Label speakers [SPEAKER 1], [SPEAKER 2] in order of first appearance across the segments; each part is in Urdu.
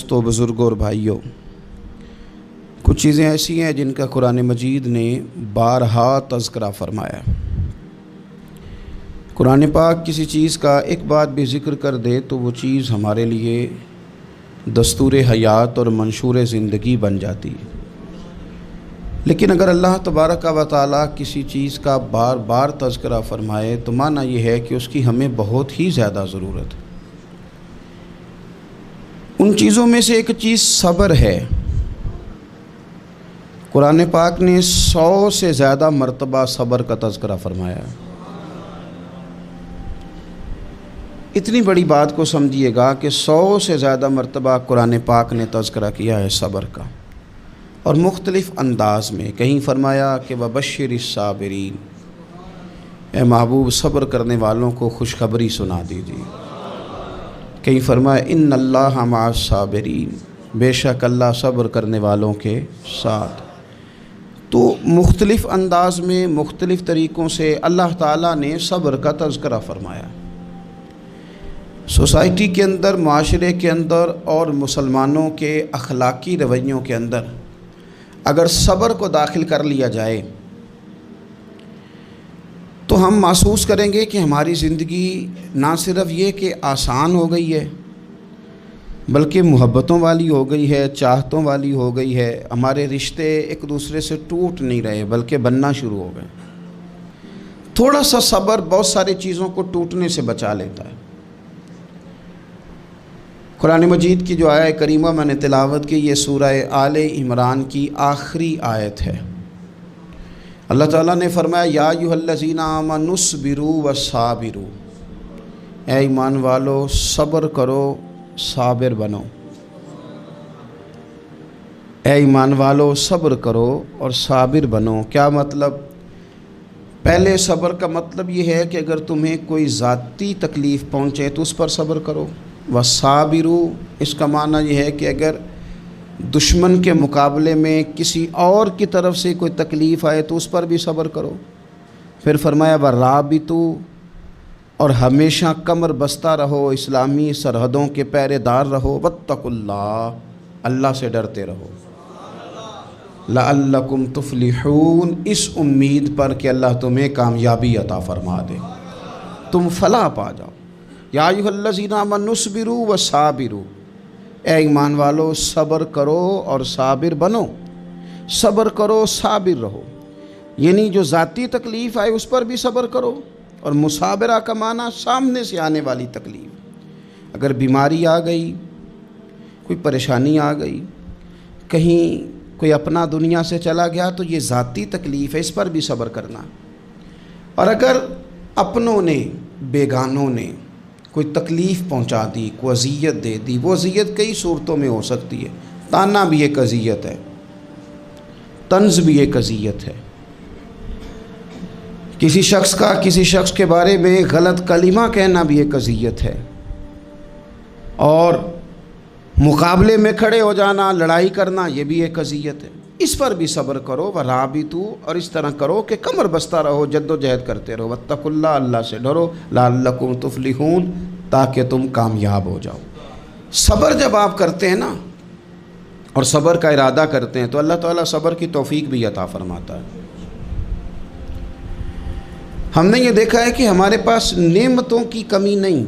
[SPEAKER 1] دوستوں، بزرگوں اور بھائیوں، کچھ چیزیں ایسی ہیں جن کا قرآن مجید نے بارہا تذکرہ فرمایا۔ قرآن پاک کسی چیز کا ایک بات بھی ذکر کر دے تو وہ چیز ہمارے لیے دستور حیات اور منشور زندگی بن جاتی ہے۔ لیکن اگر اللہ تبارک و تعالیٰ کسی چیز کا بار بار تذکرہ فرمائے تو معنی یہ ہے کہ اس کی ہمیں بہت ہی زیادہ ضرورت ہے۔ ان چیزوں میں سے ایک چیز صبر ہے۔ قرآن پاک نے 100 سے زیادہ مرتبہ صبر کا تذکرہ فرمایا۔ اتنی بڑی بات کو سمجھیے گا کہ 100 سے زیادہ مرتبہ قرآن پاک نے تذکرہ کیا ہے صبر کا، اور مختلف انداز میں۔ کہیں فرمایا کہ وَبَشِّرِ الصَّابِرِينَ، اے محبوب صبر کرنے والوں کو خوشخبری سنا دیجیے۔ کہیں فرمایا اِنَّ اللَّهَ مَعَ الصَّابِرِينَ، بے شک اللہ صبر کرنے والوں کے ساتھ۔ تو مختلف انداز میں، مختلف طریقوں سے اللہ تعالیٰ نے صبر کا تذکرہ فرمایا۔ سوسائٹی کے اندر، معاشرے کے اندر اور مسلمانوں کے اخلاقی رویوں کے اندر اگر صبر کو داخل کر لیا جائے تو ہم محسوس کریں گے کہ ہماری زندگی نہ صرف یہ کہ آسان ہو گئی ہے بلکہ محبتوں والی ہو گئی ہے، چاہتوں والی ہو گئی ہے۔ ہمارے رشتے ایک دوسرے سے ٹوٹ نہیں رہے بلکہ بننا شروع ہو گئے۔ تھوڑا سا صبر بہت ساری چیزوں کو ٹوٹنے سے بچا لیتا ہے۔ قرآن مجید کی جو آیت کریمہ میں نے تلاوت کی، یہ سورہ آل عمران کی آخری آیت ہے۔ اللہ تعالیٰ نے فرمایا یا ایھا الذین آمنوا اصبروا وصابروا، اے ایمان والو صبر کرو، صابر بنو۔ اے ایمان والو صبر کرو اور صابر بنو۔ کیا مطلب؟ پہلے صبر کا مطلب یہ ہے کہ اگر تمہیں کوئی ذاتی تکلیف پہنچے تو اس پر صبر کرو۔ وصابروا، اس کا معنی یہ ہے کہ اگر دشمن کے مقابلے میں کسی اور کی طرف سے کوئی تکلیف آئے تو اس پر بھی صبر کرو۔ پھر فرمایا ورابطوا، اور ہمیشہ کمر بستہ رہو، اسلامی سرحدوں کے پہرے دار رہو۔ واتقوا اللہ، اللہ سے ڈرتے رہو۔ لعلکم تفلحون، اس امید پر کہ اللہ تمہیں کامیابی عطا فرما دے، تم فلاح پا جاؤ۔ یا ایھا الذین آمنوا اصبروا وصابروا، اے ایمان والو صبر کرو اور صابر بنو۔ صبر کرو، صابر رہو، یعنی جو ذاتی تکلیف آئے اس پر بھی صبر کرو۔ اور مصابرہ کا معنی سامنے سے آنے والی تکلیف، اگر بیماری آ گئی، کوئی پریشانی آ گئی، کہیں کوئی اپنا دنیا سے چلا گیا تو یہ ذاتی تکلیف ہے، اس پر بھی صبر کرنا۔ اور اگر اپنوں نے، بیگانوں نے کوئی تکلیف پہنچا دی، کوئی اذیت دے دی، وہ اذیت کئی صورتوں میں ہو سکتی ہے۔ تانا بھی ایک اذیت ہے، طنز بھی ایک اذیت ہے، کسی شخص کے بارے میں غلط کلمہ کہنا بھی ایک اذیت ہے، اور مقابلے میں کھڑے ہو جانا، لڑائی کرنا، یہ بھی ایک اذیت ہے۔ اس پر بھی صبر کرو۔ ورابطوا، اور اس طرح کرو کہ کمر بستہ رہو، جد و جہد کرتے رہو۔ واتقوا اللہ، اللہ سے ڈرو۔ لعلکم تفلحون، تاکہ تم کامیاب ہو جاؤ۔ صبر جب آپ کرتے ہیں نا اور صبر کا ارادہ کرتے ہیں تو اللہ تعالیٰ صبر کی توفیق بھی عطا فرماتا ہے۔ ہم نے یہ دیکھا ہے کہ ہمارے پاس نعمتوں کی کمی نہیں،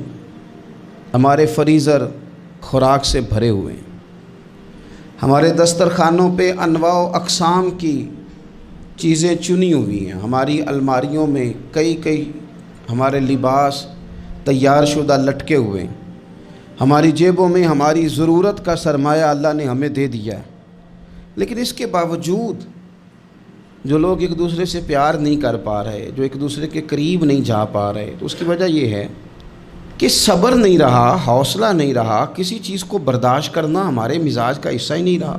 [SPEAKER 1] ہمارے فریزر خوراک سے بھرے ہوئے ہیں، ہمارے دسترخوانوں پہ انواع و اقسام کی چیزیں چنی ہوئی ہیں، ہماری الماریوں میں کئی ہمارے لباس تیار شدہ لٹکے ہوئے ہیں، ہماری جیبوں میں ہماری ضرورت کا سرمایہ اللہ نے ہمیں دے دیا ہے۔ لیکن اس کے باوجود جو لوگ ایک دوسرے سے پیار نہیں کر پا رہے، جو ایک دوسرے کے قریب نہیں جا پا رہے، تو اس کی وجہ یہ ہے کہ صبر نہیں رہا، حوصلہ نہیں رہا، کسی چیز کو برداشت کرنا ہمارے مزاج کا حصہ ہی نہیں رہا۔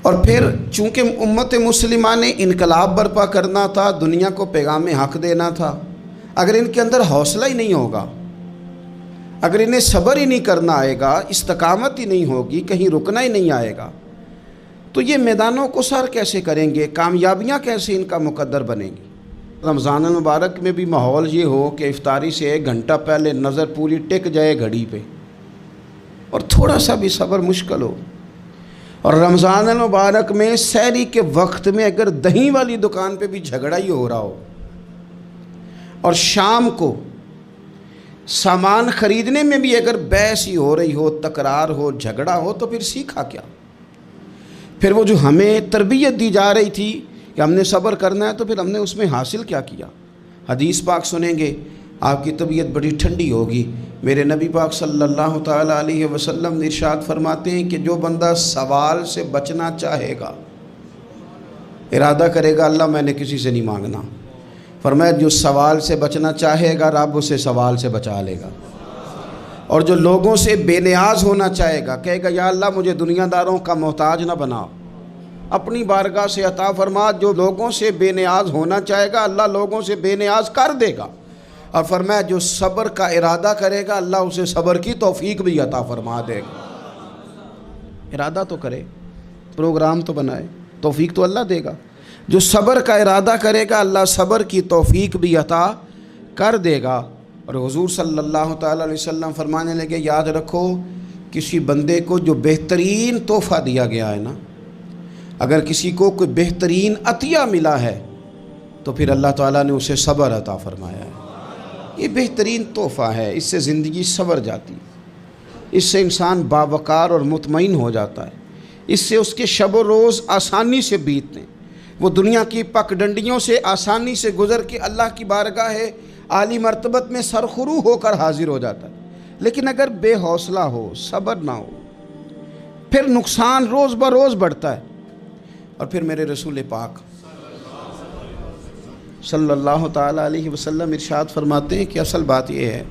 [SPEAKER 1] اور پھر چونکہ امت مسلمہ نے انقلاب برپا کرنا تھا، دنیا کو پیغام حق دینا تھا، اگر ان کے اندر حوصلہ ہی نہیں ہوگا، اگر انہیں صبر ہی نہیں کرنا آئے گا، استقامت ہی نہیں ہوگی، کہیں رکنا ہی نہیں آئے گا، تو یہ میدانوں کو سر کیسے کریں گے؟ کامیابیاں کیسے ان کا مقدر بنیں گی؟ رمضان المبارک میں بھی ماحول یہ ہو کہ افطاری سے 1 گھنٹہ پہلے نظر پوری ٹک جائے گھڑی پہ، اور تھوڑا سا بھی صبر مشکل ہو، اور رمضان المبارک میں سحری کے وقت میں اگر دہی والی دکان پہ بھی جھگڑا ہی ہو رہا ہو، اور شام کو سامان خریدنے میں بھی اگر بحث ہی ہو رہی ہو، تکرار ہو، جھگڑا ہو، تو پھر سیکھا کیا؟ پھر وہ جو ہمیں تربیت دی جا رہی تھی کہ ہم نے صبر کرنا ہے، تو پھر ہم نے اس میں حاصل کیا کیا؟ حدیث پاک سنیں گے آپ کی طبیعت بڑی ٹھنڈی ہوگی۔ میرے نبی پاک صلی اللہ تعالیٰ علیہ وسلم نے ارشاد فرماتے ہیں کہ جو بندہ سوال سے بچنا چاہے گا، ارادہ کرے گا اللہ میں نے کسی سے نہیں مانگنا، فرمایا جو سوال سے بچنا چاہے گا رب اسے سوال سے بچا لے گا، اور جو لوگوں سے بے نیاز ہونا چاہے گا، کہے گا یا اللہ مجھے دنیا داروں کا محتاج نہ بنا، اپنی بارگاہ سے عطا فرما۔ جو لوگوں سے بے نیاز ہونا چاہے گا اللہ لوگوں سے بے نیاز کر دے گا، اور فرمایا جو صبر کا ارادہ کرے گا اللہ اسے صبر کی توفیق بھی عطا فرما دے گا۔ ارادہ تو کرے، پروگرام تو بنائے، توفیق تو اللہ دے گا۔ جو صبر کا ارادہ کرے گا اللہ صبر کی توفیق بھی عطا کر دے گا۔ اور حضور صلی اللہ تعالیٰ علیہ وسلم فرمانے لگے یاد رکھو کسی بندے کو جو بہترین تحفہ دیا گیا ہے نا، اگر کسی کو کوئی بہترین عطیہ ملا ہے تو پھر اللہ تعالیٰ نے اسے صبر عطا فرمایا ہے۔ یہ بہترین تحفہ ہے، اس سے زندگی سنور جاتی ہے، اس سے انسان باوقار اور مطمئن ہو جاتا ہے، اس سے اس کے شب و روز آسانی سے بیتتے ہیں، وہ دنیا کی پک ڈنڈیوں سے آسانی سے گزر کے اللہ کی بارگاہ عالی مرتبت میں سرخرو ہو کر حاضر ہو جاتا ہے۔ لیکن اگر بے حوصلہ ہو، صبر نہ ہو، پھر نقصان روز بروز بڑھتا ہے۔ اور پھر میرے رسول پاک صلی اللہ تعالیٰ علیہ وسلم ارشاد فرماتے ہیں کہ اصل بات یہ ہے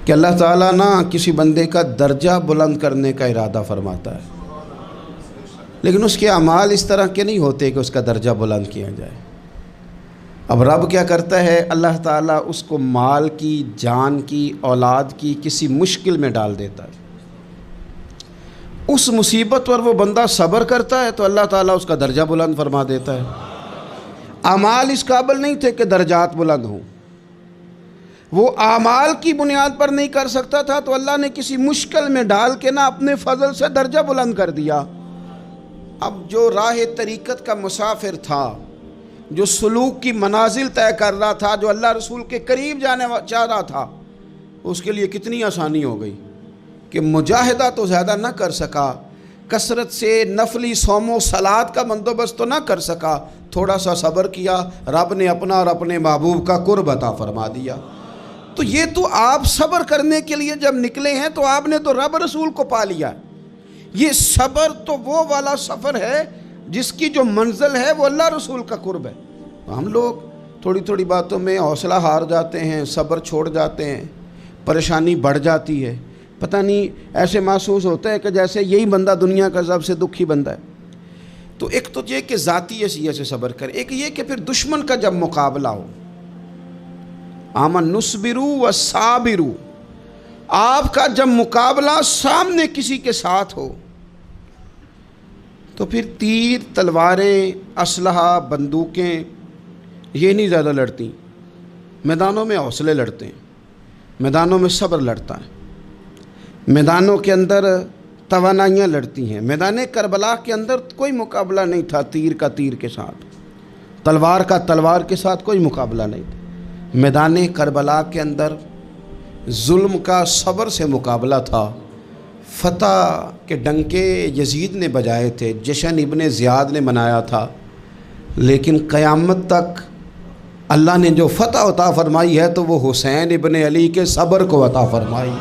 [SPEAKER 1] کہ اللہ تعالیٰ نہ کسی بندے کا درجہ بلند کرنے کا ارادہ فرماتا ہے، لیکن اس کے اعمال اس طرح کے نہیں ہوتے کہ اس کا درجہ بلند کیا جائے۔ اب رب کیا کرتا ہے، اللہ تعالیٰ اس کو مال کی، جان کی، اولاد کی کسی مشکل میں ڈال دیتا ہے، اس مصیبت پر وہ بندہ صبر کرتا ہے تو اللہ تعالیٰ اس کا درجہ بلند فرما دیتا ہے۔ اعمال اس قابل نہیں تھے کہ درجات بلند ہوں، وہ اعمال کی بنیاد پر نہیں کر سکتا تھا تو اللہ نے کسی مشکل میں ڈال کے نا اپنے فضل سے درجہ بلند کر دیا۔ اب جو راہ طریقت کا مسافر تھا، جو سلوک کی منازل طے کر رہا تھا، جو اللہ رسول کے قریب جانے چاہ رہا تھا، اس کے لیے کتنی آسانی ہو گئی کہ مجاہدہ تو زیادہ نہ کر سکا، کثرت سے نفلی صوم و صلات کا بندوبست تو نہ کر سکا، تھوڑا سا صبر کیا، رب نے اپنا اور اپنے محبوب کا قرب عطا فرما دیا۔ تو یہ تو آپ صبر کرنے کے لیے جب نکلے ہیں تو آپ نے تو رب رسول کو پا لیا۔ یہ صبر تو وہ والا سفر ہے جس کی جو منزل ہے وہ اللہ رسول کا قرب ہے۔ ہم لوگ تھوڑی تھوڑی باتوں میں حوصلہ ہار جاتے ہیں، صبر چھوڑ جاتے ہیں، پریشانی بڑھ جاتی ہے، پتہ نہیں ایسے محسوس ہوتا ہے کہ جیسے یہی بندہ دنیا کا سب سے دکھی بندہ ہے۔ تو ایک تو یہ کہ ذاتی حیثیت سے صبر کرے، ایک یہ کہ پھر دشمن کا جب مقابلہ ہو، آمن نصبرو و صابرو، آپ کا جب مقابلہ سامنے کسی کے ساتھ ہو تو پھر تیر، تلواریں، اسلحہ، بندوقیں یہ نہیں زیادہ لڑتی، میدانوں میں حوصلے لڑتے ہیں، میدانوں میں صبر لڑتا ہے، میدانوں کے اندر توانائیاں لڑتی ہیں۔ میدان کربلا کے اندر کوئی مقابلہ نہیں تھا تیر کا تیر کے ساتھ، تلوار کا تلوار کے ساتھ کوئی مقابلہ نہیں تھا۔ میدان کربلا کے اندر ظلم کا صبر سے مقابلہ تھا۔ فتح کے ڈنکے یزید نے بجائے تھے، جشن ابن زیاد نے منایا تھا، لیکن قیامت تک اللہ نے جو فتح عطا فرمائی ہے تو وہ حسین ابن علی کے صبر کو عطا فرمائی،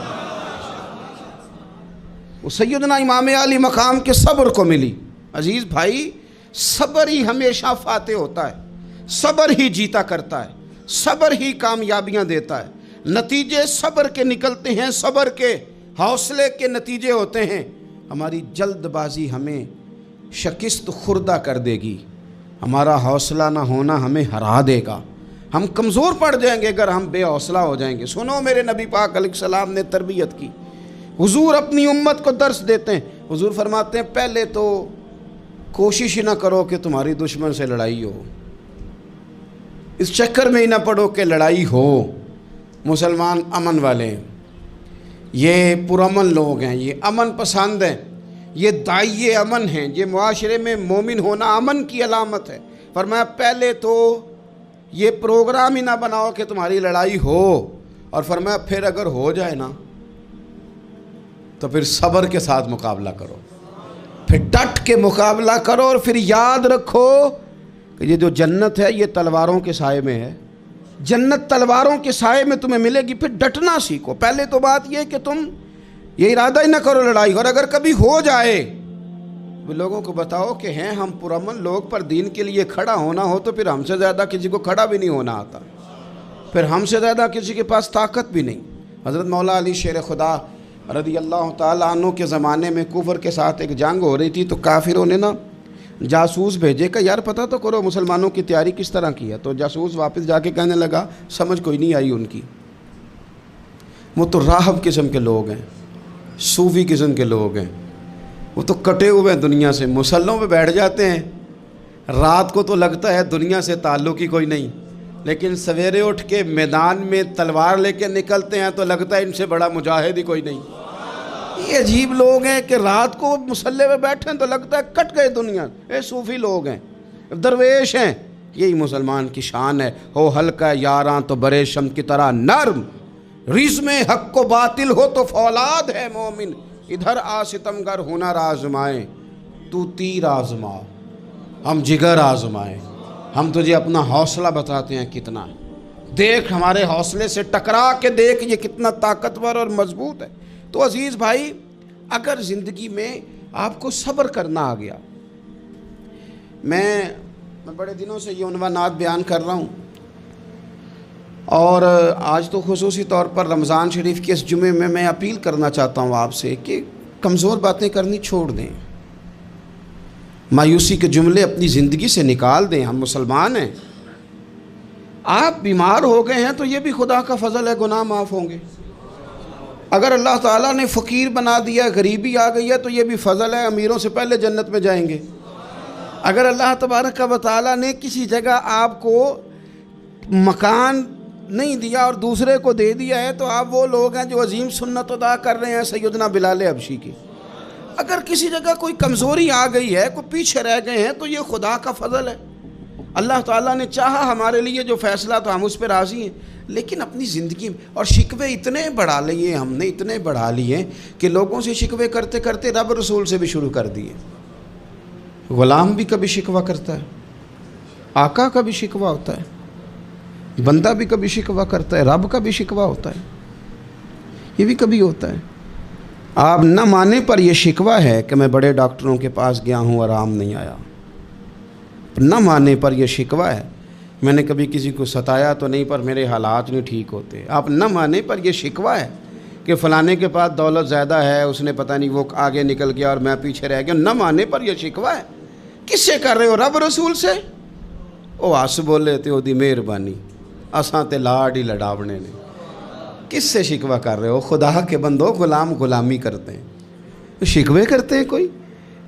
[SPEAKER 1] وہ سیدنا امام علی مقام کے صبر کو ملی۔ عزیز بھائی، صبر ہی ہمیشہ فاتح ہوتا ہے، صبر ہی جیتا کرتا ہے، صبر ہی کامیابیاں دیتا ہے، نتیجے صبر کے نکلتے ہیں، صبر کے حوصلے کے نتیجے ہوتے ہیں۔ ہماری جلد بازی ہمیں شکست خوردہ کر دے گی، ہمارا حوصلہ نہ ہونا ہمیں ہرا دے گا، ہم کمزور پڑ جائیں گے اگر ہم بے حوصلہ ہو جائیں گے۔ سنو، میرے نبی پاک علیہ السلام نے تربیت کی، حضور اپنی امت کو درس دیتے ہیں، حضور فرماتے ہیں پہلے تو کوشش ہی نہ کرو کہ تمہاری دشمن سے لڑائی ہو، اس چکر میں ہی نہ پڑو کہ لڑائی ہو، مسلمان امن والے ہیں، یہ پرامن لوگ ہیں، یہ امن پسند ہیں، یہ داعی امن ہیں، یہ معاشرے میں مومن ہونا امن کی علامت ہے۔ فرمایا پہلے تو یہ پروگرام ہی نہ بناؤ کہ تمہاری لڑائی ہو، اور فرمایا پھر اگر ہو جائے نا تو پھر صبر کے ساتھ مقابلہ کرو، پھر ڈٹ کے مقابلہ کرو، اور پھر یاد رکھو کہ یہ جو جنت ہے یہ تلواروں کے سائے میں ہے، جنت تلواروں کے سائے میں تمہیں ملے گی۔ پھر ڈٹنا سیکھو۔ پہلے تو بات یہ کہ تم یہ ارادہ ہی نہ کرو لڑائی، اور اگر کبھی ہو جائے وہ لوگوں کو بتاؤ کہ ہیں ہم پرامن لوگ، پر دین کے لیے کھڑا ہونا ہو تو پھر ہم سے زیادہ کسی کو کھڑا بھی نہیں ہونا آتا، پھر ہم سے زیادہ کسی کے پاس طاقت بھی نہیں۔ حضرت مولا علی شیر خدا رضی اللہ تعالیٰ عنہ کے زمانے میں کفر کے ساتھ ایک جنگ ہو رہی تھی، تو کافروں نے نا جاسوس بھیجے کہ یار پتہ تو کرو مسلمانوں کی تیاری کس طرح کی ہے۔ تو جاسوس واپس جا کے کہنے لگا سمجھ کوئی نہیں آئی ان کی، وہ تو راہب قسم کے لوگ ہیں، صوفی قسم کے لوگ ہیں، وہ تو کٹے ہوئے ہیں دنیا سے، مسلوں پہ بیٹھ جاتے ہیں، رات کو تو لگتا ہے دنیا سے تعلق ہی کوئی نہیں، لیکن سویرے اٹھ کے میدان میں تلوار لے کے نکلتے ہیں تو لگتا ہے ان سے بڑا مجاہد ہی کوئی نہیں۔ یہ عجیب لوگ ہیں کہ رات کو مسلح پہ بیٹھیں تو لگتا ہے کٹ گئے دنیا، یہ صوفی لوگ ہیں، درویش ہیں۔ یہی مسلمان کی شان ہے، ہو ہلکا یاراں تو برے شم کی طرح نرم، رزم حق و باطل ہو تو فولاد ہے مومن، ادھر آ ستمگر ہنر آزمائیں تو تیر آزما، ہم جگر آزمائیں، ہم تجھے اپنا حوصلہ بتاتے ہیں کتنا، دیکھ ہمارے حوصلے سے ٹکرا کے دیکھ یہ کتنا طاقتور اور مضبوط ہے۔ تو عزیز بھائی، اگر زندگی میں آپ کو صبر کرنا آ گیا، میں بڑے دنوں سے یہ عنوانات بیان کر رہا ہوں، اور آج تو خصوصی طور پر رمضان شریف کے اس جمعے میں اپیل کرنا چاہتا ہوں آپ سے کہ کمزور باتیں کرنی چھوڑ دیں، مایوسی کے جملے اپنی زندگی سے نکال دیں۔ ہم مسلمان ہیں، آپ بیمار ہو گئے ہیں تو یہ بھی خدا کا فضل ہے، گناہ معاف ہوں گے۔ اگر اللہ تعالیٰ نے فقیر بنا دیا، غریبی آ گئی ہے تو یہ بھی فضل ہے، امیروں سے پہلے جنت میں جائیں گے۔ اگر اللہ تبارک و تعالیٰ نے کسی جگہ آپ کو مکان نہیں دیا اور دوسرے کو دے دیا ہے تو آپ وہ لوگ ہیں جو عظیم سنت ادا کر رہے ہیں سیدنا بلال حبشی کی۔ اگر کسی جگہ کوئی کمزوری آ گئی ہے، کوئی پیچھے رہ گئے ہیں تو یہ خدا کا فضل ہے۔ اللہ تعالیٰ نے چاہا ہمارے لیے جو فیصلہ تو ہم اس پہ راضی ہیں، لیکن اپنی زندگی میں اور شکوے اتنے بڑھا لیے ہم نے، اتنے بڑھا لیے کہ لوگوں سے شکوے کرتے کرتے رب رسول سے بھی شروع کر دیے۔ غلام بھی کبھی شکوہ کرتا ہے، آقا کا بھی شکوہ ہوتا ہے، بندہ بھی کبھی شکوہ کرتا ہے، رب کا بھی شکوہ ہوتا ہے، یہ بھی کبھی ہوتا ہے۔ آپ نہ مانے پر یہ شکوہ ہے کہ میں بڑے ڈاکٹروں کے پاس گیا ہوں آرام نہیں آیا، نہ مانے پر یہ شکوہ ہے میں نے کبھی کسی کو ستایا تو نہیں پر میرے حالات نہیں ٹھیک ہوتے۔ آپ نہ مانے پر یہ شکوہ ہے کہ فلانے کے پاس دولت زیادہ ہے، اس نے پتہ نہیں وہ آگے نکل گیا اور میں پیچھے رہ گیا، نہ مانے پر یہ شکوہ ہے۔ کس سے کر رہے ہو؟ رب رسول سے؟ او آس بولے تے دی مہربانی اساں تے لاڈ ہی لڑاونے نے۔ کس سے شکوہ کر رہے ہو؟ خدا کے بندو، غلام غلامی کرتے ہیں، شکوے کرتے ہیں کوئی؟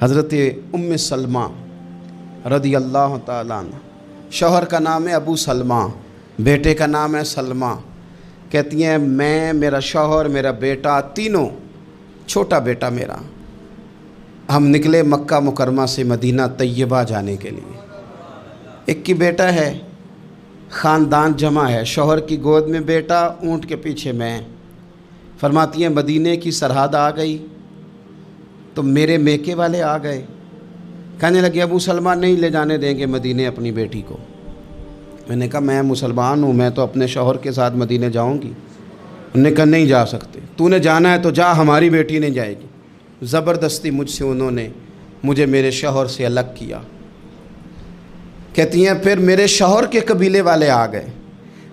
[SPEAKER 1] حضرت ام سلمہ رضی اللہ تعالیٰ عنہ، شوہر کا نام ہے ابو سلمہ، بیٹے کا نام ہے سلمہ، کہتی ہیں میں، میرا شوہر، میرا بیٹا، تینوں، چھوٹا بیٹا میرا، ہم نکلے مکہ مکرمہ سے مدینہ طیبہ جانے کے لیے۔ ایک کی بیٹا ہے، خاندان جمع ہے، شوہر کی گود میں بیٹا، اونٹ کے پیچھے میں۔ فرماتی ہیں مدینے کی سرحد آ گئی تو میرے میکے والے آ گئے، کہنے لگے ابو سلمہ نہیں لے جانے دیں گے مدینے اپنی بیٹی کو۔ میں نے کہا میں مسلمان ہوں، میں تو اپنے شوہر کے ساتھ مدینے جاؤں گی۔ انہوں نے کہا نہیں جا سکتے، تو نے جانا ہے تو جا، ہماری بیٹی نہیں جائے گی۔ زبردستی مجھ سے انہوں نے مجھے میرے شوہر سے الگ کیا۔ کہتی ہیں پھر میرے شوہر کے قبیلے والے آ گئے،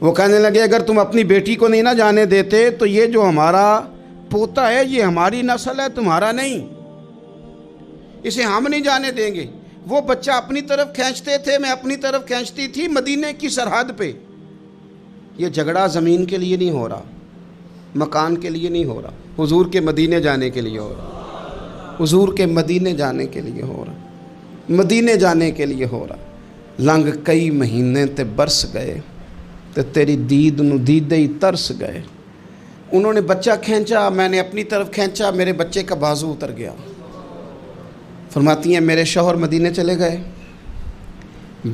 [SPEAKER 1] وہ کہنے لگے اگر تم اپنی بیٹی کو نہیں نہ جانے دیتے تو یہ جو ہمارا پوتا ہے یہ ہماری نسل ہے، تمہارا نہیں، اسے ہم نہیں جانے دیں گے۔ وہ بچہ اپنی طرف کھینچتے تھے، میں اپنی طرف کھینچتی تھی، مدینے کی سرحد پہ۔ یہ جھگڑا زمین کے لیے نہیں ہو رہا، مکان کے لیے نہیں ہو رہا، حضور کے مدینے جانے کے لیے ہو رہا، حضور کے مدینے جانے کے لیے ہو رہا، مدینے جانے کے لیے ہو رہا۔ لنگ کئی مہینے تے برس گئے تے تیری دید نو دیدے ہی ترس گئے، انہوں نے بچہ کھینچا، میں نے اپنی طرف کھینچا، میرے بچے کا بازو اتر گیا۔ فرماتی ہیں میرے شوہر مدینے چلے گئے،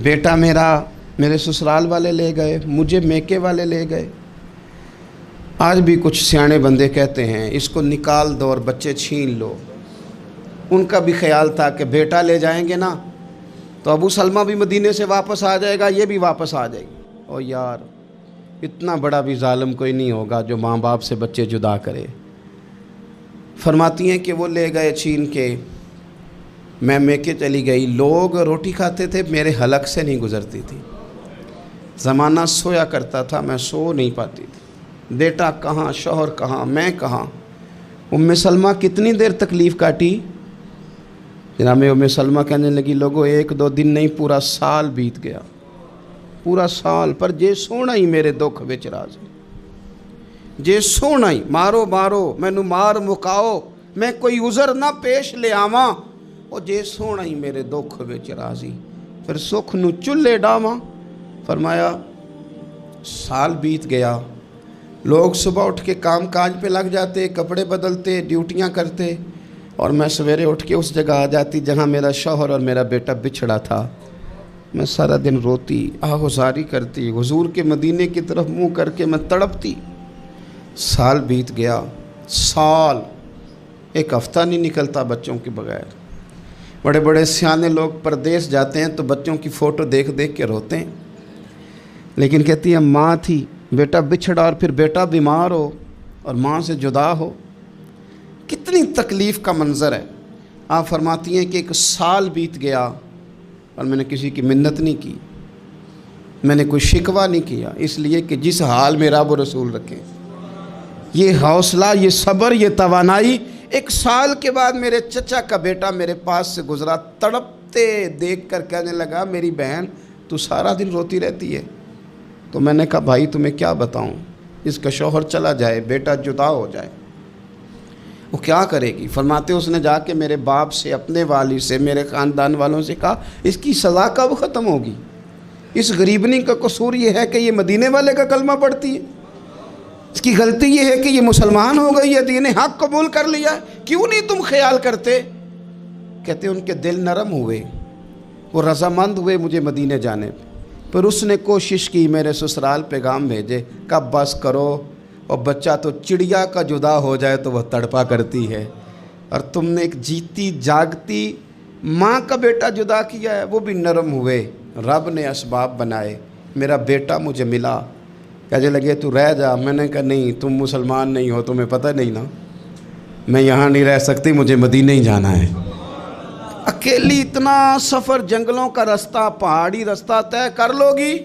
[SPEAKER 1] بیٹا میرا میرے سسرال والے لے گئے، مجھے میکے والے لے گئے۔ آج بھی کچھ سیانے بندے کہتے ہیں اس کو نکال دو اور بچے چھین لو۔ ان کا بھی خیال تھا کہ بیٹا لے جائیں گے نا تو ابو سلمہ بھی مدینے سے واپس آ جائے گا، یہ بھی واپس آ جائے گی۔ او یار، اتنا بڑا بھی ظالم کوئی نہیں ہوگا جو ماں باپ سے بچے جدا کرے۔ فرماتی ہیں کہ وہ لے گئے چھین کے، میں میکے چلی گئی۔ لوگ روٹی کھاتے تھے، میرے حلق سے نہیں گزرتی تھی۔ زمانہ سویا کرتا تھا، میں سو نہیں پاتی تھی۔ بیٹا کہاں، شوہر کہاں، میں کہاں۔ ام سلمہ کتنی دیر تکلیف کاٹی؟ جناب ام سلمہ کہنے لگی لوگوں 1-2 دن نہیں، پورا سال بیت گیا، پورا سال، پر جے سونا ہی میرے دکھ وچ راضی، جے سونا ہی مارو مارو مینوں مار مکاؤ، میں کوئی عذر نہ پیش لے آواں، او جے سونا ہی میرے دکھ وچ راضی، پھر سکھ نو چلے ڈاواں۔ فرمایا سال بیت گیا، لوگ صبح اٹھ کے کام کاج پہ لگ جاتے، کپڑے بدلتے، ڈیوٹیاں کرتے، اور میں سویرے اٹھ کے اس جگہ آ جاتی جہاں میرا شوہر اور میرا بیٹا بچھڑا تھا۔ میں سارا دن روتی، آہوزاری کرتی، حضور کے مدینے کی طرف منہ کر کے میں تڑپتی۔ سال بیت گیا، سال، ایک ہفتہ نہیں نکلتا بچوں کے بغیر۔ بڑے بڑے سیانے لوگ پردیس جاتے ہیں تو بچوں کی فوٹو دیکھ دیکھ کے روتے ہیں، لیکن کہتی ہیں ماں تھی، بیٹا بچھڑا اور پھر بیٹا بیمار ہو اور ماں سے جدا ہو، کتنی تکلیف کا منظر ہے۔ آپ فرماتی ہیں کہ 1 سال بیت گیا اور میں نے کسی کی منت نہیں کی، میں نے کوئی شکوہ نہیں کیا، اس لیے کہ جس حال میں رب و رسول رکھیں۔ یہ حوصلہ، یہ صبر، یہ توانائی 1 سال کے بعد میرے چچا کا بیٹا میرے پاس سے گزرا، تڑپتے دیکھ کر کہنے لگا میری بہن تو سارا دن روتی رہتی ہے۔ تو میں نے کہا بھائی تمہیں کیا بتاؤں، اس کا شوہر چلا جائے، بیٹا جدا ہو جائے، وہ کیا کرے گی؟ فرماتے اس نے جا کے میرے باپ سے، اپنے والد سے، میرے خاندان والوں سے کہا اس کی سزا کب ختم ہوگی؟ اس غریبنی کا قصور یہ ہے کہ یہ مدینے والے کا کلمہ پڑھتی ہے، اس کی غلطی یہ ہے کہ یہ مسلمان ہو گئی ہے، دین حق قبول کر لیا ہے، کیوں نہیں تم خیال کرتے؟ کہتے ان کے دل نرم ہوئے، وہ رضامند ہوئے مجھے مدینے جانے پہ۔ پھر اس نے کوشش کی میرے سسرال پیغام بھیجے، کب بس کرو، اور بچہ تو چڑیا کا جدا ہو جائے تو وہ تڑپا کرتی ہے، اور تم نے ایک جیتی جاگتی ماں کا بیٹا جدا کیا ہے۔ وہ بھی نرم ہوئے، رب نے اسباب بنائے، میرا بیٹا مجھے ملا۔ کہنے لگے تو رہ جا، میں نے کہا نہیں، تم مسلمان نہیں ہو، تمہیں پتہ نہیں نا، میں یہاں نہیں رہ سکتی، مجھے مدینے ہی جانا ہے۔ اکیلی اتنا سفر، جنگلوں کا رستہ، پہاڑی رستہ طے کر لو گی؟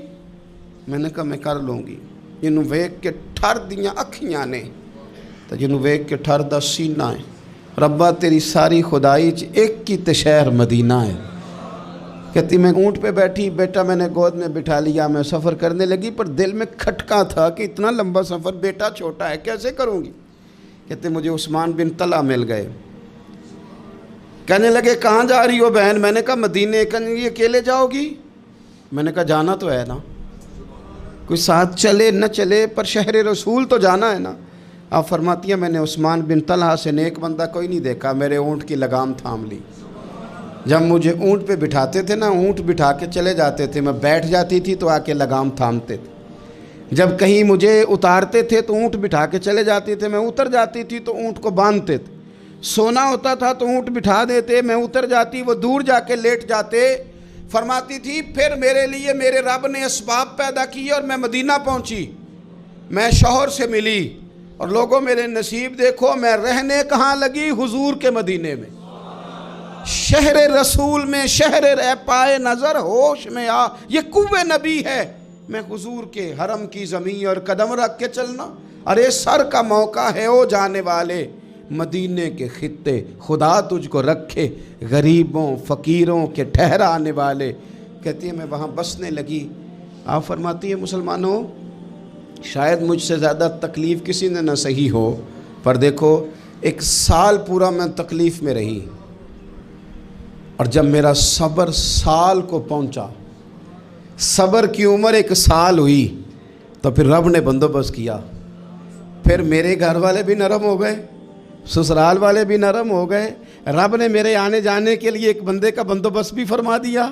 [SPEAKER 1] میں نے کہا میں کر لوں گی۔ جنوں ویکھ کے ٹھر دیاں اکھیاں نے تو جنوں ویکھ کے ٹھر دا سینہ ہے، ربا تیری ساری خدائی چ ایک کی تے شہر مدینہ ہے۔ کہتی میں اونٹ پہ بیٹھی، بیٹا میں نے گود میں بٹھا لیا، میں سفر کرنے لگی، پر دل میں کھٹکا تھا کہ اتنا لمبا سفر، بیٹا چھوٹا ہے، کیسے کروں گی؟ کہتے مجھے عثمان بن طلحہ مل گئے، کہنے لگے کہاں جا رہی ہو بہن؟ میں نے کہا مدینے۔ کہنے لگے اکیلے جاؤ گی؟ میں نے کہا جانا تو ہے نا، کوئی ساتھ چلے نہ چلے پر شہر رسول تو جانا ہے نا۔ آپ فرماتی ہیں میں نے عثمان بن طلحہ سے نیک بندہ کوئی نہیں دیکھا، میرے اونٹ کی لگام تھام لی۔ جب مجھے اونٹ پہ بٹھاتے تھے نا، اونٹ بٹھا کے چلے جاتے تھے، میں بیٹھ جاتی تھی تو آ کے لگام تھامتے تھے۔ جب کہیں مجھے اتارتے تھے تو اونٹ بٹھا کے چلے جاتے تھے، میں اتر جاتی تھی تو اونٹ کو باندھتے تھے۔ سونا ہوتا تھا تو اونٹ بٹھا دیتے، میں اتر جاتی، وہ دور جا کے لیٹ جاتے۔ فرماتی تھی پھر میرے لیے میرے رب نے اسباب پیدا کیے اور میں مدینہ پہنچی، میں شوہر سے ملی، اور لوگوں میرے نصیب دیکھو، میں رہنے کہاں لگی؟ حضور کے مدینے میں، شہر رسول میں، شہر رہ پائے نظر ہوش میں آ، یہ کوہ نبی ہے، میں حضور کے حرم کی زمین اور قدم رکھ کے چلنا۔ ارے سر کا موقع ہے او جانے والے، مدینے کے خطے خدا تجھ کو رکھے، غریبوں فقیروں کے ٹھہرانے والے۔ کہتی ہے میں وہاں بسنے لگی۔ آپ فرماتی ہیں مسلمانوں شاید مجھ سے زیادہ تکلیف کسی نے نہ سہی ہو، پر دیکھو 1 سال پورا میں تکلیف میں رہی، اور جب میرا صبر سال کو پہنچا، صبر کی عمر 1 سال ہوئی، تو پھر رب نے بندوبست کیا پھر میرے گھر والے بھی نرم ہو گئے، سسرال والے بھی نرم ہو گئے، رب نے میرے آنے جانے کے لیے ایک بندے کا بندوبست بھی فرما دیا،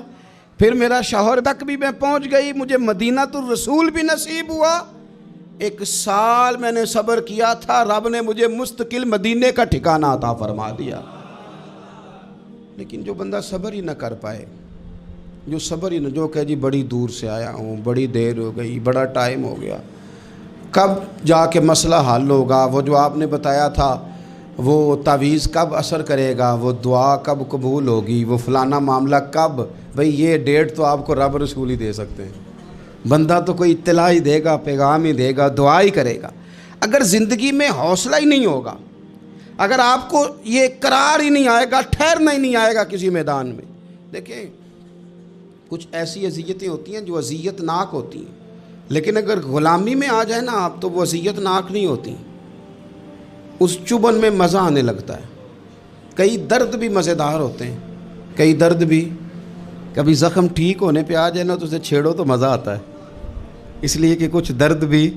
[SPEAKER 1] پھر میرا شوہر تک بھی میں پہنچ گئی، مجھے مدینہ الرسول بھی نصیب ہوا۔ 1 سال میں نے صبر کیا تھا، رب نے مجھے مستقل مدینے کا ٹھکانہ عطا فرما دیا۔ لیکن جو بندہ صبر ہی نہ کر پائے، جو کہ جی بڑی دور سے آیا ہوں، بڑی دیر ہو گئی، بڑا ٹائم ہو گیا، کب جا کے مسئلہ حل ہوگا، وہ جو آپ نے بتایا تھا وہ تعویذ کب اثر کرے گا، وہ دعا کب قبول ہوگی، وہ فلانا معاملہ کب، بھئی یہ ڈیٹ تو آپ کو رب رسول ہی دے سکتے ہیں۔ بندہ تو کوئی اطلاع ہی دے گا، پیغام ہی دے گا، دعا ہی کرے گا۔ اگر زندگی میں حوصلہ ہی نہیں ہوگا، اگر آپ کو یہ قرار ہی نہیں آئے گا، ٹھہرنا ہی نہیں آئے گا کسی میدان میں۔ دیکھیں کچھ ایسی اذیتیں ہوتی ہیں جو اذیت ناک ہوتی ہیں، لیکن اگر غلامی میں آ جائے نا آپ تو وہ اذیت ناک نہیں ہوتی، اس چبھن میں مزہ آنے لگتا ہے۔ کئی درد بھی مزیدار ہوتے ہیں، کئی درد بھی، کبھی زخم ٹھیک ہونے پہ آ جائے نا تو اسے چھیڑو تو مزہ آتا ہے، اس لیے کہ کچھ درد بھی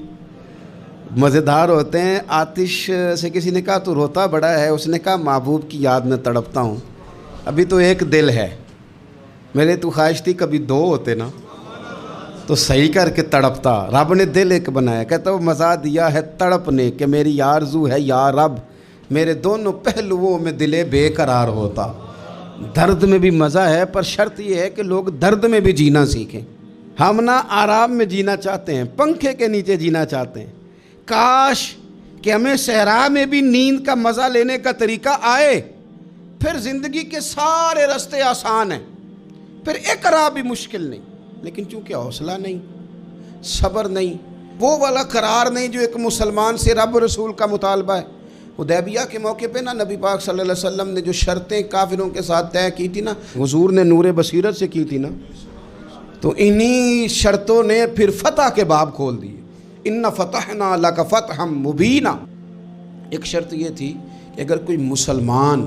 [SPEAKER 1] مزیدار ہوتے ہیں۔ آتش سے کسی نے کہا تو روتا بڑا ہے، اس نے کہا محبوب کی یاد میں تڑپتا ہوں، ابھی تو ایک دل ہے، میرے تو خواہش تھی کبھی 2 ہوتے نا تو صحیح کر کے تڑپتا۔ رب نے دل ایک بنایا، کہتا وہ مزہ دیا ہے تڑپ نے کہ میری آرزو ہے یا رب میرے دونوں پہلوؤں میں دل بے قرار ہوتا۔ درد میں بھی مزہ ہے، پر شرط یہ ہے کہ لوگ درد میں بھی جینا سیکھیں۔ ہم نہ آرام میں جینا چاہتے ہیں، پنکھے کے نیچے جینا چاہتے ہیں، کاش کہ ہمیں صحرا میں بھی نیند کا مزہ لینے کا طریقہ آئے، پھر زندگی کے سارے راستے آسان ہیں، پھر اقرار بھی مشکل نہیں۔ لیکن چونکہ حوصلہ نہیں، صبر نہیں، وہ والا قرار نہیں جو ایک مسلمان سے رب رسول کا مطالبہ ہے۔ حدیبیہ کے موقع پہ نا نبی پاک صلی اللہ علیہ وسلم نے جو شرطیں کافروں کے ساتھ طے کی تھی نا، حضور نے نور بصیرت سے کی تھی نا، تو انہی شرطوں نے پھر فتح کے باب کھول دیے۔ ان فتحنا لک فتحا مبینا۔ ایک شرط یہ تھی کہ اگر کوئی مسلمان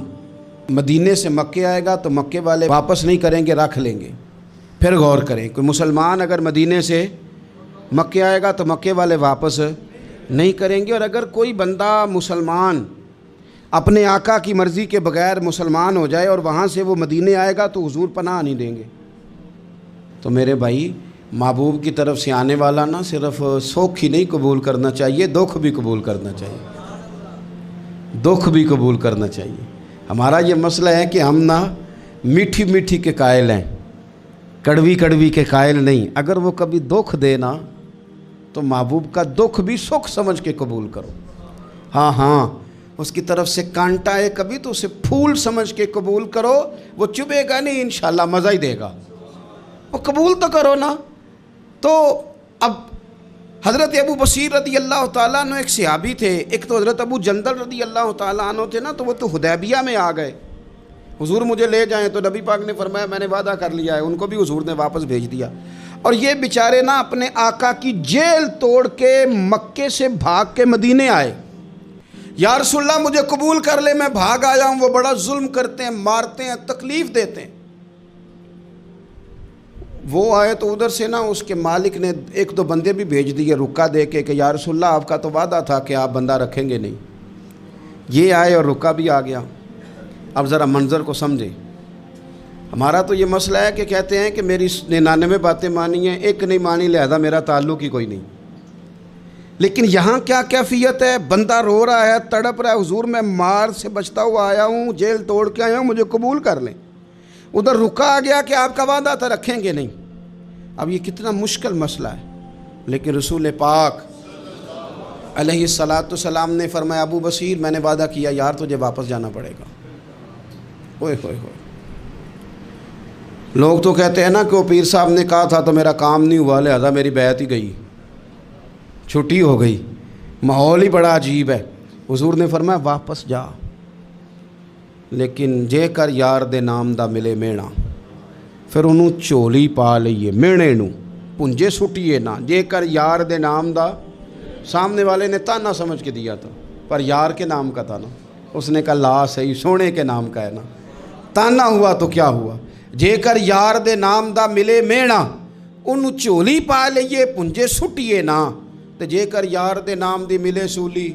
[SPEAKER 1] مدینے سے مکے آئے گا تو مکے والے واپس نہیں کریں گے، رکھ لیں گے۔ پھر غور کریں، کوئی مسلمان اگر مدینے سے مکے آئے گا تو مکے والے واپس نہیں کریں گے، اور اگر کوئی بندہ مسلمان اپنے آقا کی مرضی کے بغیر مسلمان ہو جائے اور وہاں سے وہ مدینے آئے گا تو حضور پناہ نہیں دیں گے۔ تو میرے بھائی، محبوب کی طرف سے آنے والا نہ صرف سوکھ ہی نہیں قبول کرنا چاہیے، دکھ بھی قبول کرنا چاہیے، دکھ بھی قبول کرنا چاہیے۔ ہمارا یہ مسئلہ ہے کہ ہم نہ میٹھی میٹھی کے قائل ہیں، کڑوی کڑوی کے قائل نہیں۔ اگر وہ کبھی دکھ دے نا تو محبوب کا دکھ بھی سکھ سمجھ کے قبول کرو۔ ہاں اس کی طرف سے کانٹا ہے کبھی تو اسے پھول سمجھ کے قبول کرو، وہ چبھے گا نہیں، انشاءاللہ مزہ ہی دے گا، وہ قبول تو کرو نا۔ تو اب حضرت ابو بصیر رضی اللہ تعالیٰ عنہ ایک صحابی تھے، ایک تو حضرت ابو جندل رضی اللہ تعالیٰ عنہ تھے نا، تو وہ تو حدیبیہ میں آ گئے، حضور مجھے لے جائیں، تو نبی پاک نے فرمایا میں نے وعدہ کر لیا ہے، ان کو بھی حضور نے واپس بھیج دیا۔ اور یہ بیچارے نا اپنے آقا کی جیل توڑ کے مکے سے بھاگ کے مدینے آئے، یا رسول اللہ مجھے قبول کر لے، میں بھاگ آیا ہوں، وہ بڑا ظلم کرتے ہیں، مارتے ہیں، تکلیف دیتے ہیں۔ وہ آئے تو ادھر سے نا اس کے مالک نے 1-2 بندے بھی بھیج دیے رکا دے کے کہ یا رسول اللہ آپ کا تو وعدہ تھا کہ آپ بندہ رکھیں گے نہیں۔ یہ آئے اور رکا بھی آ گیا۔ اب ذرا منظر کو سمجھیں۔ ہمارا تو یہ مسئلہ ہے کہ کہتے ہیں کہ میری 99 باتیں مانی ہیں، ایک نہیں مانی، لہذا میرا تعلق ہی کوئی نہیں۔ لیکن یہاں کیا کیفیت ہے؟ بندہ رو رہا ہے، تڑپ رہا ہے، حضور میں مار سے بچتا ہوا آیا ہوں، جیل توڑ کے آیا ہوں، مجھے قبول کر لیں۔ ادھر رکا آ گیا کہ آپ کا وعدہ تھا رکھیں گے نہیں۔ اب یہ کتنا مشکل مسئلہ ہے، لیکن رسول پاک علیہ السلام نے فرمایا ابو بصیر میں نے وعدہ کیا یار تجھے واپس جانا پڑے گا۔ اوئے ہوئے ہوئے، لوگ تو کہتے ہیں نا کہ وہ پیر صاحب نے کہا تھا تو میرا کام نہیں ہوا، لہذا میری بیعت ہی گئی، چھٹی ہو گئی، ماحول ہی بڑا عجیب ہے۔ حضور نے فرمایا واپس جا، لیکن جے کر یار دے نام دا ملے مینا، پھر انہوں چولی پا لئیے، مینے نوں پنجے سٹیے نہ، جے کر یار دے نام دا، سامنے والے نے تانا سمجھ کے دیا تھا پر یار کے نام کا تھا نا، اس نے کہا لا صحیح سونے کے نام کا ہے نا، تانا ہوا تو کیا ہوا، جے کر یار دے نام دا ملے مینا، انہوں چولی پا لئیے پنجے سٹیے نہ، ਤੇ ਜੇਕਰ ਯਾਰ ਦੇ ਨਾਮ ਦੀ ਮਿਲੇ ਸੂਲੀ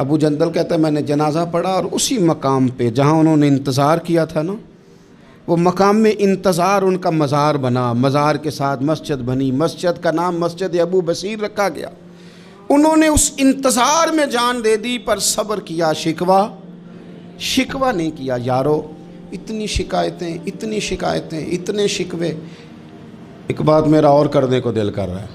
[SPEAKER 1] ابو جندل کہتا ہے میں نے جنازہ پڑھا اور اسی مقام پہ جہاں انہوں نے انتظار کیا تھا نا، وہ مقام میں انتظار ان کا مزار بنا، مزار کے ساتھ مسجد بنی، مسجد کا نام مسجد ابو بصیر رکھا گیا۔ انہوں نے اس انتظار میں جان دے دی، پر صبر کیا، شکوہ نہیں کیا۔ یارو اتنی شکایتیں، اتنے شکوے۔ ایک بات میرا اور کرنے کو دل کر رہا ہے۔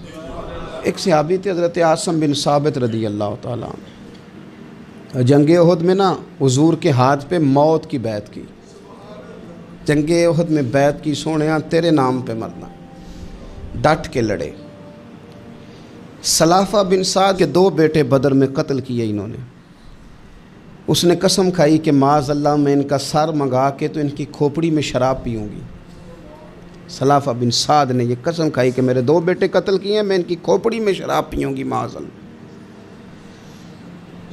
[SPEAKER 1] ایک صحابی تھے حضرت عاصم بن ثابت رضی اللہ تعالیٰ عنہ، جنگ احد میں نا حضور کے ہاتھ پہ موت کی بیعت کی، جنگ احد میں بیعت کی، سونیا تیرے نام پہ مرنا، ڈٹ کے لڑے۔ سلافہ بن سعد کے 2 بیٹے بدر میں قتل کیے انہوں نے۔ اس نے قسم کھائی کہ معاذ اللہ میں ان کا سر منگا کے تو ان کی کھوپڑی میں شراب پیوں گی۔ سلافہ بن سعد نے یہ قسم کھائی کہ میرے 2 بیٹے قتل کیے ہیں، میں ان کی کھوپڑی میں شراب پیوں گی معاذ اللہ۔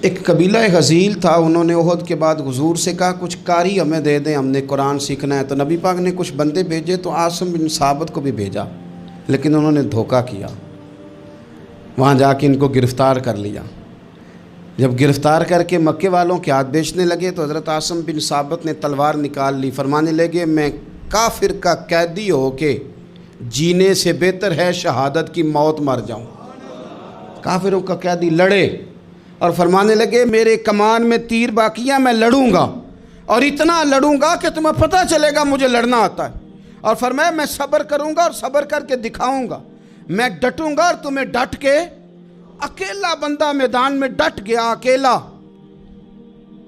[SPEAKER 1] ایک قبیلہ غزیل تھا، انہوں نے احد کے بعد حضور سے کہا کچھ قاری ہمیں دے دیں، ہم نے قرآن سیکھنا ہے۔ تو نبی پاک نے کچھ بندے بھیجے، تو عاصم بن ثابت کو بھی بھیجا، لیکن انہوں نے دھوکہ کیا، وہاں جا کے ان کو گرفتار کر لیا۔ جب گرفتار کر کے مکے والوں کے ہاتھ بیچنے لگے تو حضرت عاصم بن ثابت نے تلوار نکال لی، فرمانے لگے میں کافر کا قیدی ہو کے جینے سے بہتر ہے شہادت کی موت مر جاؤں۔ کافروں کا قیدی لڑے اور فرمانے لگے میرے کمان میں تیر باقی ہے، میں لڑوں گا اور اتنا لڑوں گا کہ تمہیں پتہ چلے گا مجھے لڑنا آتا ہے۔ اور فرمایا میں صبر کروں گا اور صبر کر کے دکھاؤں گا، میں ڈٹوں گا اور تمہیں ڈٹ کے۔ اکیلا بندہ میدان میں ڈٹ گیا، اکیلا۔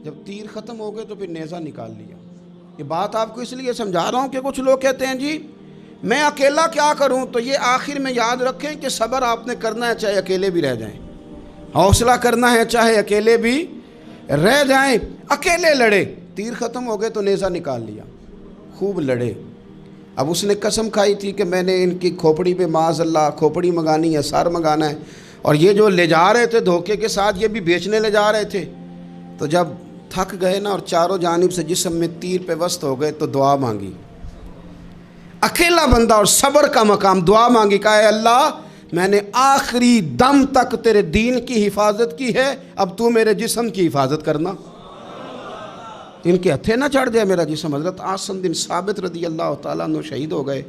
[SPEAKER 1] جب تیر ختم ہو گئے تو پھر نیزہ نکال لیا۔ یہ بات آپ کو اس لیے سمجھا رہا ہوں کہ کچھ لوگ کہتے ہیں جی میں اکیلا کیا کروں، تو یہ آخر میں یاد رکھیں کہ صبر آپ نے کرنا ہے چاہے اکیلے بھی رہ جائیں، حوصلہ کرنا ہے چاہے اکیلے بھی رہ جائیں۔ اکیلے لڑے، تیر ختم ہو گئے تو نیزہ نکال لیا، خوب لڑے۔ اب اس نے قسم کھائی تھی کہ میں نے ان کی کھوپڑی پہ معاذ اللہ کھوپڑی منگانی ہے، سر منگانا ہے، اور یہ جو لے جا رہے تھے دھوکے کے ساتھ یہ بھی بیچنے لے جا رہے تھے۔ تو جب تھک گئے نا اور چاروں جانب سے جسم میں تیر پہ وسط ہو گئے تو دعا مانگی، اکیلا بندہ اور صبر کا مقام، دعا مانگی، کہا اے اللہ میں نے آخری دم تک تیرے دین کی حفاظت کی ہے، اب تو میرے جسم کی حفاظت کرنا۔ ان کے ہتھے نہ چڑھ جائے میرا جسم۔ حضرت عاصم بن ثابت رضی اللہ تعالیٰ عنہ شہید ہو گئے۔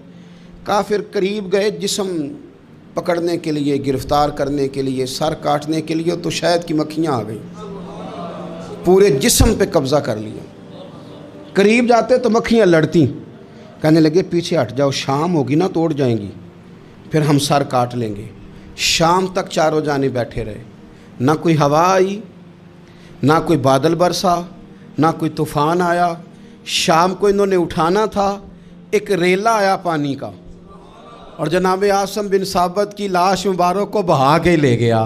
[SPEAKER 1] کافر قریب گئے جسم پکڑنے کے لیے، گرفتار کرنے کے لیے، سر کاٹنے کے لیے، تو شہد کی مکھیاں آ گئیں، پورے جسم پہ قبضہ کر لیا۔ قریب جاتے تو مکھیاں لڑتی، کہنے لگے پیچھے ہٹ جاؤ، شام ہوگی نا توڑ جائیں گی، پھر ہم سر کاٹ لیں گے۔ شام تک چاروں جانے بیٹھے رہے، نہ کوئی ہوا آئی، نہ کوئی بادل برسا، نہ کوئی طوفان آیا۔ شام کو انہوں نے اٹھانا تھا، ایک ریلا آیا پانی کا، اور جناب عاصم بن ثابت کی لاش مبارک کو بہا کے لے گیا۔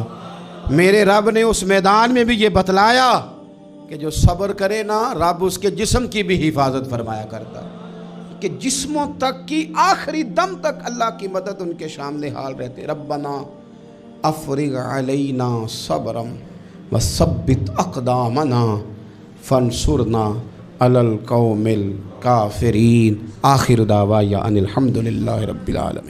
[SPEAKER 1] میرے رب نے اس میدان میں بھی یہ بتلایا کہ جو صبر کرے نا رب اس کے جسم کی بھی حفاظت فرمایا کرتا، کہ جسموں تک کی آخری دم تک اللہ کی مدد ان کے سامنے حال رہتے۔ ربنا افرغ علینا صبرا وثبت اقدامنا فانصرنا علی القوم الکافرین۔ آخر دعوایا ان الحمد للہ رب العالمین۔